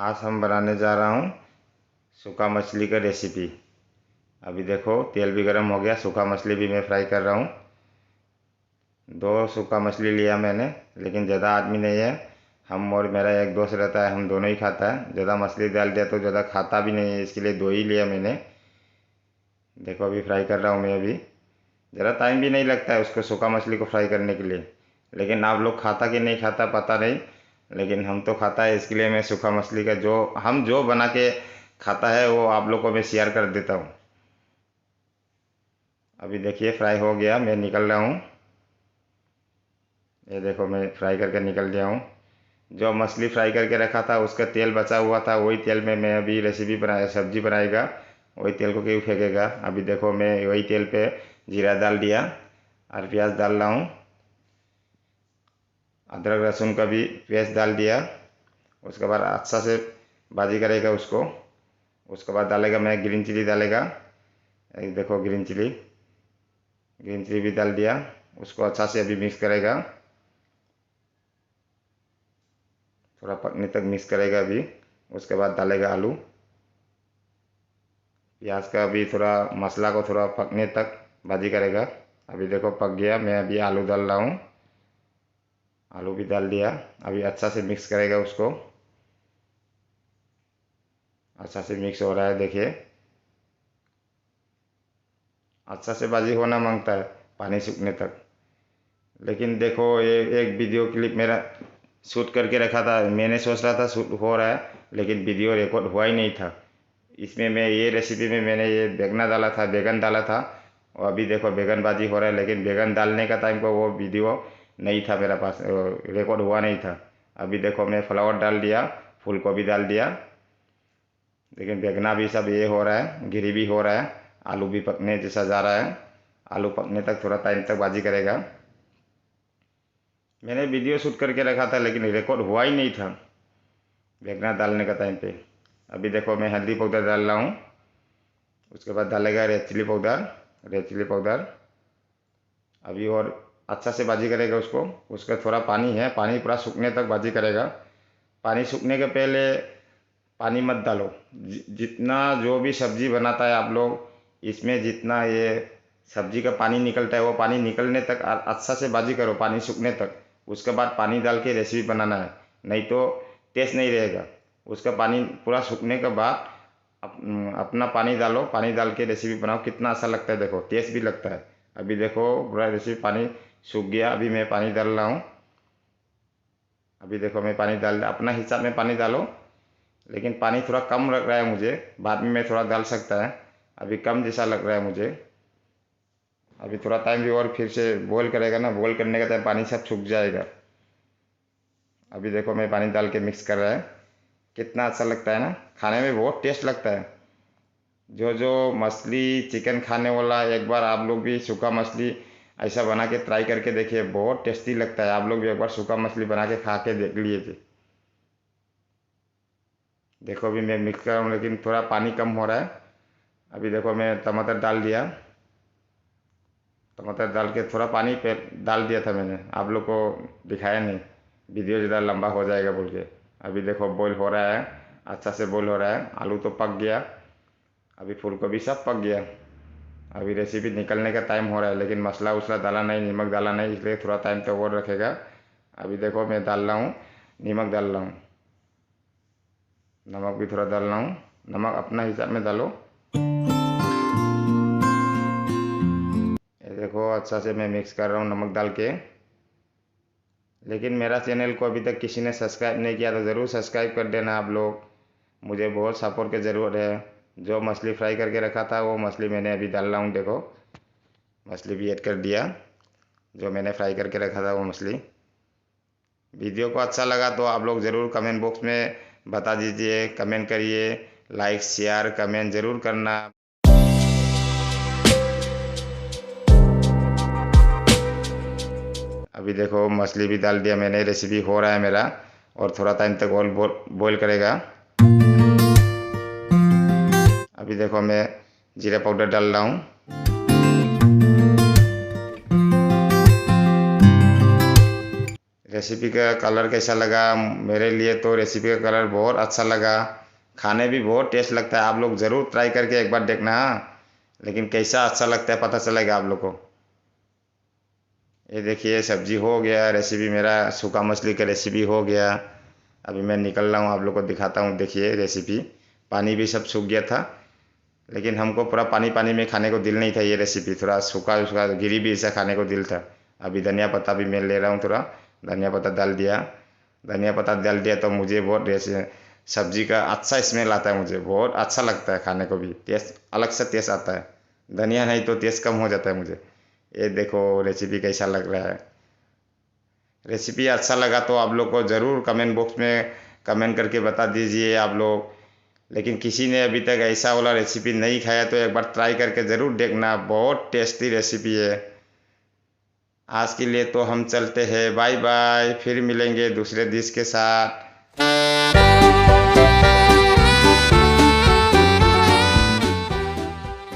आज हम बनाने जा रहा हूँ सूखा मछली का रेसिपी। अभी देखो तेल भी गर्म हो गया, सूखा मछली भी मैं फ्राई कर रहा हूँ। 2 सूखा मछली लिया मैंने, लेकिन ज़्यादा आदमी नहीं है। हम और मेरा एक दोस्त रहता है, हम दोनों ही खाता है। ज़्यादा मछली डाल दिया तो ज़्यादा खाता भी नहीं है, इसके लिए 2 ही लिया मैंने। देखो अभी फ्राई कर रहा हूँ मैं। अभी ज़रा टाइम भी नहीं लगता है उसको, सूखा मछली को फ्राई करने के लिए। लेकिन आप लोग खाता कि नहीं खाता पता नहीं, लेकिन हम तो खाता है। इसके लिए मैं सूखा मछली का जो बना के खाता है वो आप लोग को मैं शेयर कर देता हूँ। अभी देखिए फ्राई हो गया, मैं निकल रहा हूँ। ये देखो मैं फ्राई करके निकल गया हूँ। जो मछली फ्राई करके रखा था उसका तेल बचा हुआ था, वही तेल में मैं अभी रेसिपी बनाया, सब्जी बनाएगा। वही तेल को क्यों फेंकेगा। अभी देखो मैं वही तेल पे जीरा डाल दिया और प्याज डाल रहा हूँ। अदरक लहसुन का भी पेस्ट डाल दिया। उसके बाद अच्छा से भाजी करेगा उसको। उसके बाद डालेगा मैं ग्रीन चिली डालेगा। ये देखो ग्रीन चिली भी डाल दिया। उसको अच्छा से अभी मिक्स करेगा, थोड़ा पकने तक मिक्स करेगा अभी। उसके बाद डालेगा आलू। प्याज का भी थोड़ा मसाला को थोड़ा पकने तक भाजी करेगा। अभी देखो पक गया, मैं अभी आलू डाल रहा हूँ। आलू भी डाल दिया। अभी अच्छा से मिक्स करेगा उसको। अच्छा से मिक्स हो रहा है, देखिए अच्छा से भाजी होना मांगता है पानी सूखने तक। लेकिन देखो ये एक वीडियो क्लिप मेरा शूट करके रखा था, मैंने सोच रहा था शूट हो रहा है, लेकिन वीडियो रिकॉर्ड हुआ ही नहीं था। इसमें मैं ये रेसिपी में मैंने ये बैगन डाला था। और अभी देखो बैगन भाजी हो रहा है, लेकिन बैगन डालने का टाइम को वो वीडियो नहीं था मेरे पास, रिकॉर्ड हुआ नहीं था। अभी देखो मैं फ्लावर डाल दिया, फूल गोभी डाल दिया। लेकिन बैगना भी सब ये हो रहा है, ग्रेवी हो रहा है। आलू भी पकने जैसा जा रहा है। आलू पकने तक थोड़ा टाइम तक भाजी करेगा। मैंने वीडियो शूट करके रखा था, लेकिन रिकॉर्ड हुआ ही नहीं था बैगना डालने का टाइम पे। अभी देखो मैं हल्दी पाउडर डाल रहा हूँ। उसके बाद डालेगा रेड चिली पाउडर। अभी और अच्छा से भाजी करेगा उसको। उसका थोड़ा पानी है, पानी पूरा सूखने तक भाजी करेगा। पानी सूखने के पहले पानी मत डालो। जितना जो भी सब्जी बनाता है आप लोग, इसमें जितना ये सब्जी का पानी निकलता है वो पानी निकलने तक अच्छा से भाजी करो, पानी सूखने तक। उसके बाद पानी डाल के रेसिपी बनाना है, नहीं तो टेस्ट नहीं रहेगा। उसका पानी पूरा सूखने के बाद अपना पानी डालो, पानी डाल के रेसिपी बनाओ, कितना अच्छा लगता है, देखो टेस्ट भी लगता है। अभी देखो पूरा रेसिपी पानी सूख गया, अभी मैं पानी डाल रहा हूँ। अभी देखो मैं पानी डाल, अपना हिसाब में पानी डालो। लेकिन पानी थोड़ा कम लग रहा है मुझे, बाद में मैं थोड़ा डाल सकता है। अभी कम जैसा लग रहा है मुझे। अभी थोड़ा टाइम भी और फिर से बॉईल करेगा ना, बॉईल करने का टाइम पानी सब सूख जाएगा। अभी देखो मैं पानी डाल के मिक्स कर रहा है। कितना अच्छा लगता है ना, खाने में बहुत टेस्ट लगता है। जो जो मछली चिकन खाने वाला, एक बार आप लोग भी सूखा मछली ऐसा बना के ट्राई करके देखिए, बहुत टेस्टी लगता है। आप लोग भी एक बार सूखा मछली बना के खा के देख लीजिए। देखो अभी मैं मिक्स कर रहा हूँ, लेकिन थोड़ा पानी कम हो रहा है। अभी देखो मैं टमाटर डाल दिया। टमाटर डाल के थोड़ा पानी पे डाल दिया था मैंने, आप लोग को दिखाया नहीं, वीडियो ज़्यादा लंबा हो जाएगा बोल के। अभी देखो बॉईल हो रहा है, अच्छा से बॉईल हो रहा है। आलू तो पक गया, अभी फूल गोभी सब पक गया। अभी रेसिपी निकलने का टाइम हो रहा है, लेकिन मसाला उसला डाला नहीं, नमक डाला नहीं, इसलिए थोड़ा टाइम तक और रखेगा। अभी देखो मैं डाल रहा हूँ, नमक डाल रहा हूँ। नमक भी थोड़ा डाल रहा हूँ, नमक अपना हिसाब में डालो। ये देखो अच्छा से मैं मिक्स कर रहा हूँ नमक डाल के। लेकिन मेरा चैनल को अभी तक किसी ने सब्सक्राइब नहीं किया तो ज़रूर सब्सक्राइब कर देना आप लोग, मुझे बहुत सपोर्ट की ज़रूरत है। जो मछली फ्राई करके रखा था वो मछली मैंने अभी डाल रहा हूँ, देखो मछली भी ऐड कर दिया, जो मैंने फ्राई करके रखा था वो मछली। वीडियो को अच्छा लगा तो आप लोग ज़रूर कमेंट बॉक्स में बता दीजिए, कमेंट करिए, लाइक शेयर कमेंट ज़रूर करना। अभी देखो मछली भी डाल दिया मैंने, रेसिपी हो रहा है मेरा, और थोड़ा टाइम तक और बॉईल करेगा। अभी देखो मैं जीरा पाउडर डाल रहा हूँ। रेसिपी का कलर कैसा लगा? मेरे लिए तो रेसिपी का कलर बहुत अच्छा लगा, खाने भी बहुत टेस्ट लगता है। आप लोग ज़रूर ट्राई करके एक बार देखना। हाँ, लेकिन कैसा अच्छा लगता है पता चलेगा आप लोग को। ये देखिए सब्जी हो गया, रेसिपी मेरा सूखा मछली का रेसिपी हो गया। अभी मैं निकल रहा हूँ, आप लोग को दिखाता हूँ। देखिए रेसिपी, पानी भी सब सूख गया था, लेकिन हमको पूरा पानी पानी में खाने को दिल नहीं था। ये रेसिपी थोड़ा सूखा सूखा गिरी ऐसा खाने को दिल था। अभी धनिया पत्ता भी मैं ले रहा हूँ, थोड़ा धनिया पत्ता डाल दिया। धनिया पत्ता डाल दिया तो मुझे बहुत सब्जी का अच्छा स्मेल आता है, मुझे बहुत अच्छा लगता है खाने को भी, टेस्ट अलग से टेस्ट आता है। धनिया नहीं तो टेस्ट कम हो जाता है मुझे। ये देखो रेसिपी कैसा लग रहा है। रेसिपी अच्छा लगा तो आप लोग को ज़रूर कमेंट बॉक्स में कमेंट करके बता दीजिए आप लोग। लेकिन किसी ने अभी तक ऐसा वाला रेसिपी नहीं खाया तो एक बार ट्राई करके ज़रूर देखना, बहुत टेस्टी रेसिपी है। आज के लिए तो हम चलते हैं, बाय बाय, फिर मिलेंगे दूसरे डिश के साथ।